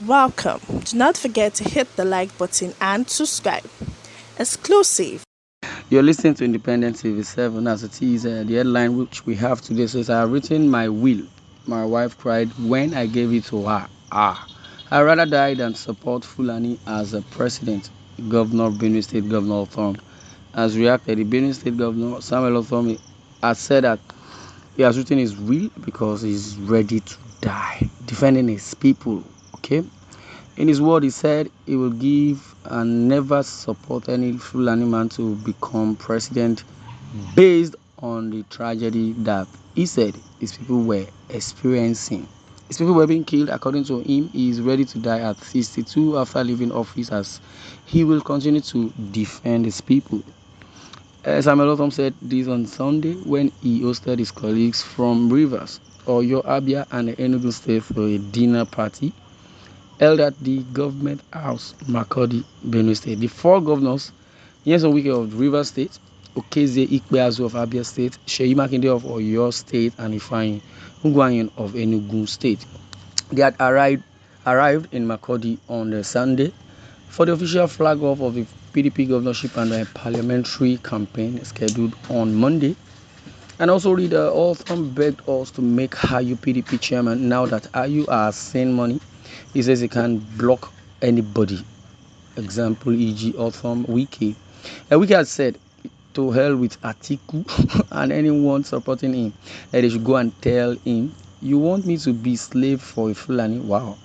Welcome. Do not forget to hit the like button and subscribe. Exclusive. You're listening to Independent TV 7 as it is the headline which we have today says, I have written my will. My wife cried when I gave it to her. I rather die than support Fulani as a president. Governor of Benue State, Governor ORTOM, has reacted. The Benue State Governor, Samuel ORTOM, has said that he has written his will because he's ready to die, defending his people. Okay? In his word, he said he will give and never support any Fulani man to become president based on the tragedy that he said his people were experiencing. His people were being killed. According to him, he is ready to die at 62 after leaving office, as he will continue to defend his people. Samuel Otom said this on Sunday when he hosted his colleagues from Rivers, Oyo, Abia, and Enugu State for a dinner party held at the government house, Makurdi, Benue State. The four governors, Nyesom Wike of Rivers State, Okeze Ikpeazu of Abia State, Seyi Makinde of Oyo State, and Ifeanyi Ungwanyin of Enugu State, they had arrived in Makurdi on the Sunday for the official flag off of the PDP governorship and the parliamentary campaign scheduled on Monday. And also, Reader Altham begged us to make Ayu PDP chairman now that Ayu has seen money. He says he can block anybody. Example, e.g. Altham Wiki. Wiki has said to hell with Atiku and anyone supporting him, that they should go and tell him, you want me to be slave for a Fulani? Wow.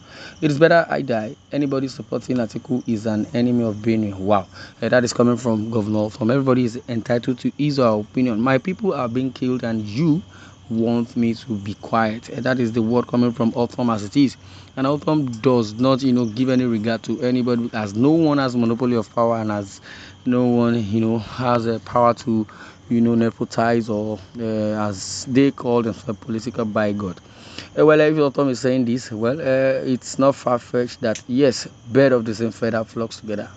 It is better I die. Anybody supporting Atiku is an enemy of Benue. Wow. That is coming from Governor From everybody is entitled to his or her opinion. My people are being killed and you want me to be quiet. That is the word coming from Autumn as it is. And Autumn does not, give any regard to anybody, as no one has monopoly of power and as no one, has a power to, nepotize or, as they call themselves, political by God. Well, if Autumn is saying this, well, it's not far-fetched that, yes, bird of the same feather flocks together.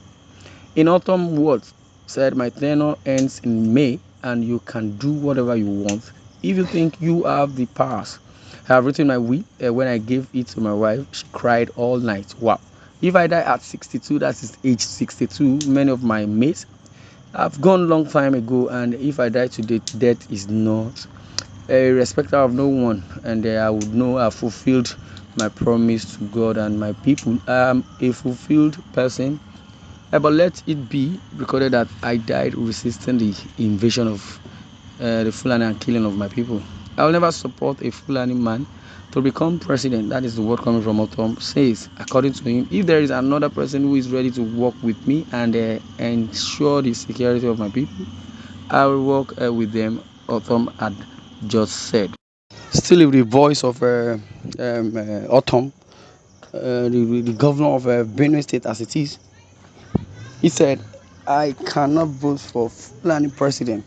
In Autumn words, said, my tenure ends in May and you can do whatever you want if you think you have the powers. I have written my will. When I gave it to my wife, she cried all night. Wow. If I die at 62, that is age 62, many of my mates have gone long time ago, and if I die today, death is not a respecter of no one, and I would know I've fulfilled my promise to God and my people. I am a fulfilled person. But let it be recorded that I died resisting the invasion of the Fulani and killing of my people. I will never support a Fulani man to become president. That is the word coming from Autumn. Says, according to him, if there is another person who is ready to work with me and ensure the security of my people, I will work with them, Autumn had just said. Still, with the voice of Autumn, the governor of Benue State as it is, he said, I cannot vote for Fulani president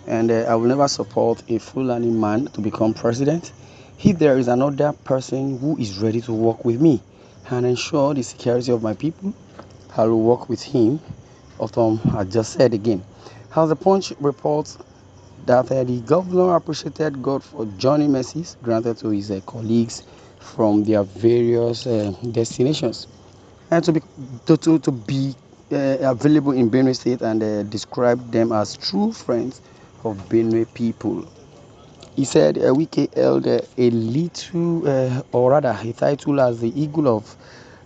and I will never support a Fulani man to become president. If there is another person who is ready to work with me and ensure the security of my people, I will work with him, Autumn had just said again. As the Punch reports that the governor appreciated God for journey mercies granted to his colleagues from their various destinations and to be available in Benue State and described them as true friends of Benue people. He said Wike held a little, or rather, a title as the Eagle of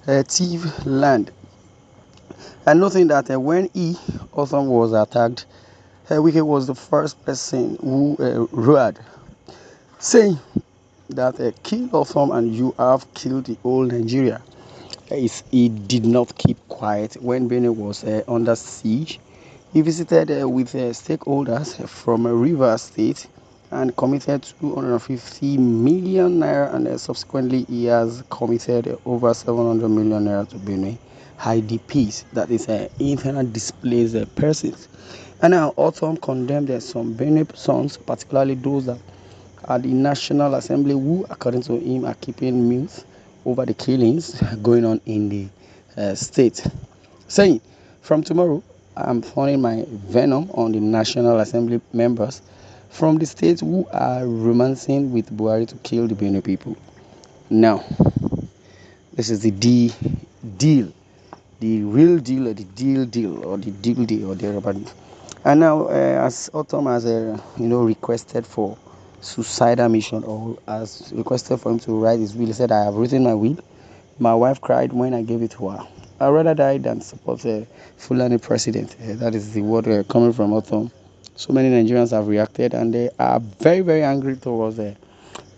Thief Land. And noting that when he, Autumn, was attacked, Wike was the first person who roared, saying that kill Autumn and you have killed the whole Nigeria. He did not keep quiet when Benue was under siege. He visited with stakeholders from Rivers State and committed 250 million naira, and subsequently he has committed over 700 million naira to Benue IDPs, that is internal displaced persons. And now Autumn condemned some Benue sons, particularly those that at the National Assembly who, according to him, are keeping mute over the killings going on in the state, saying, from tomorrow, I'm throwing my venom on the National Assembly members from the states who are romancing with Buhari to kill the Benue people. Now, This is the deal, the real deal, or the deal, or the deal, or thereabout. And now, as Autumn has, requested for suicidal mission, or has requested for him to write his will, he said, "I have written my will. My wife cried when I gave it to her. I rather die than support a Fulani president." That is the word coming from Autumn. So many Nigerians have reacted, and they are very, very angry towards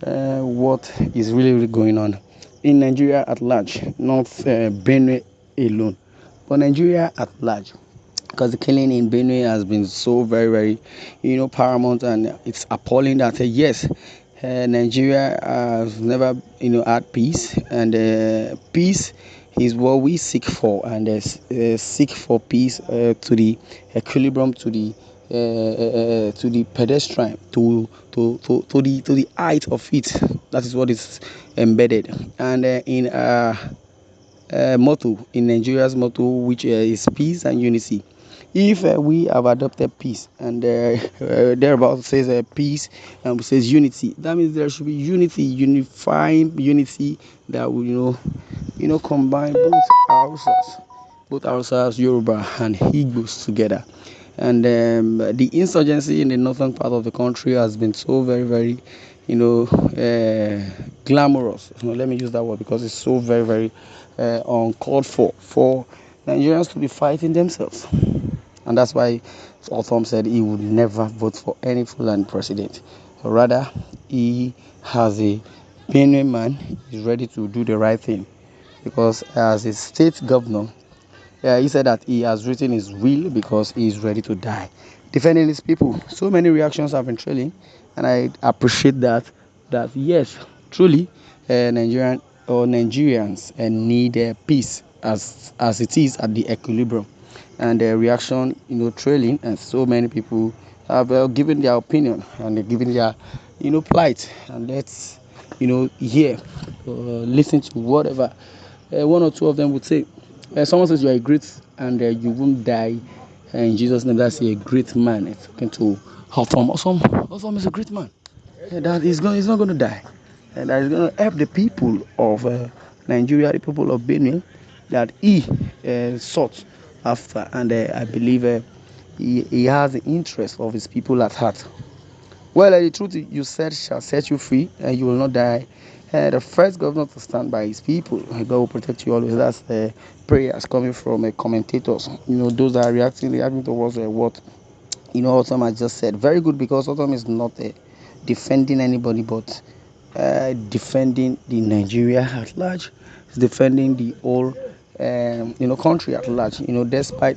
what is really going on in Nigeria at large, not Benue alone, but Nigeria at large. Because the killing in Benue has been so very, very, paramount, and it's appalling that yes, Nigeria has never, had peace, and peace is what we seek for, and seek for peace to the equilibrium, to the pedestrian, to the height of it. That is what is embedded, and in motto, in Nigeria's motto, which is peace and unity. If we have adopted peace, and thereabout says peace, and says unity, that means there should be unity, unifying unity that will, combine both ourselves, Yoruba and Igbos together. And the insurgency in the northern part of the country has been so very, very, glamorous. Let me use that word, because it's so very, very uncalled for Nigerians to be fighting themselves. And that's why Othom said he would never vote for any Fulani president. Rather, he has a Benue man, is ready to do the right thing. Because as a state governor, he said that he has written his will because he is ready to die, defending his people. So many reactions have been trailing, and I appreciate that. That yes, truly, Nigerians need peace as it is at the equilibrium, and the reaction, trailing, and so many people have given their opinion, and they're giving their, plight, and let's, hear, listen to whatever one or two of them would say. Someone says you are a great, and you won't die. In Jesus' name, that's a great man. It's talking to Hotham. Hotham is a great man. That he's not going to die. And that is going to help the people of Nigeria, the people of Benin, that he sought after. And I believe he has the interest of his people at heart. Well, the truth you said shall set you free, and you will not die. The first governor to stand by his people, God will protect you always. That's prayers coming from commentators. Those that are reacting towards what Autumn has just said. Very good, because Autumn is not defending anybody, but defending the Nigeria at large. He's defending the whole country at large. Despite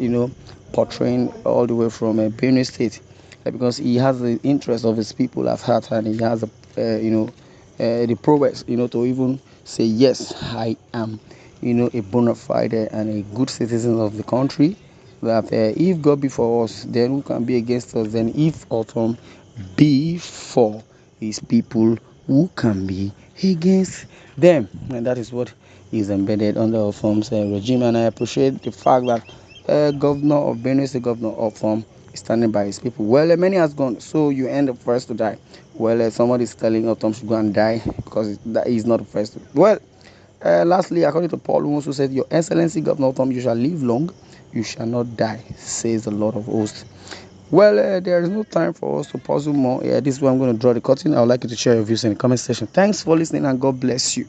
portraying all the way from Benue State, because he has the interest of his people at heart, and he has the prowess to even say yes, I am a bona fide and a good citizen of the country. That if God be for us, then who can be against us? Then if Autumn be for his people, who can be against them? And that is what is embedded under Autumn's regime. And I appreciate the fact that Governor of Benue State, Governor Autumn, is standing by his people. Well, many has gone, so you end the first to die. Well, somebody is telling Autumn should go and die because that is not the first. Well, lastly, according to Paul, who also said, "Your Excellency, Governor Autumn, you shall live long, you shall not die, says the Lord of hosts." Well, there is no time for us to puzzle more. This is where I'm going to draw the curtain. I would like you to share your views in the comment section. Thanks for listening, and God bless you.